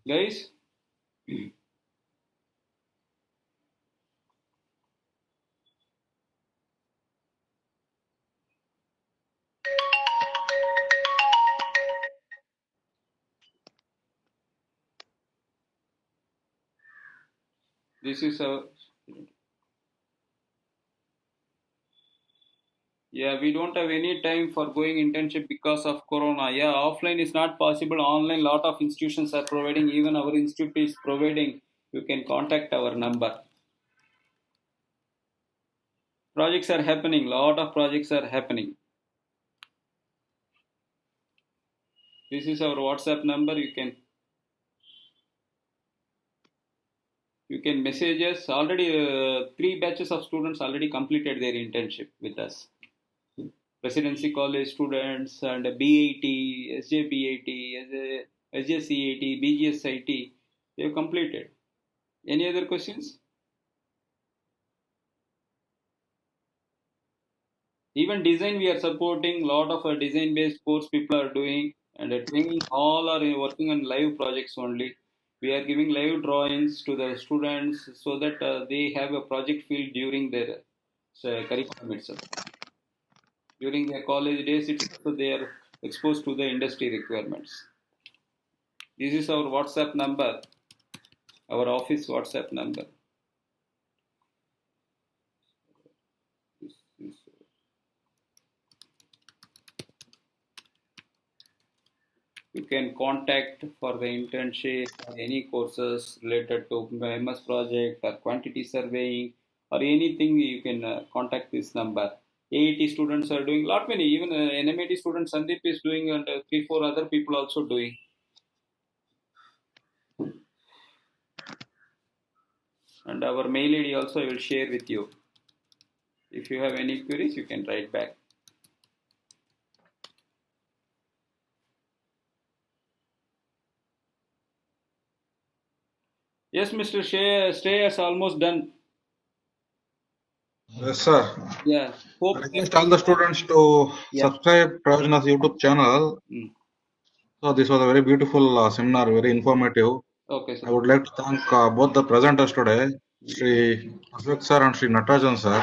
Guys? This is a. Yeah, we don't have any time for going internship because of Corona. Yeah, offline is not possible. Online, lot of institutions are providing. Even our institute is providing. You can contact our number. Projects are happening. Lot of projects are happening. This is our WhatsApp number. You can message us. Already 3 batches of students already completed their internship with us. Presidency College students and BAT, SJBAT, SJCAT, BGSIT, they have completed. Any other questions? Even design we are supporting. Lot of design based course people are doing, and training all are working on live projects only. We are giving live drawings to the students so that they have a project field during their curriculum itself. During their college days itself, they are exposed to the industry requirements. This is our WhatsApp number, our office WhatsApp number. You can contact for the internship or any courses related to MS project or quantity surveying or anything, you can contact this number. AET students are doing lot many, even NMIT student Sandeep is doing, and 3-4 other people also doing. And our mail ID also I will share with you. If you have any queries, you can write back. Yes, Mr. Stay is almost done. Yes, sir. Yeah. Hope. I request all the students to Yeah. subscribe Pravajana's YouTube channel. So this was a very beautiful seminar, very informative. Okay, I sir. would like to thank both the presenters today, Sri Ashwak sir and Sri Natarajan sir.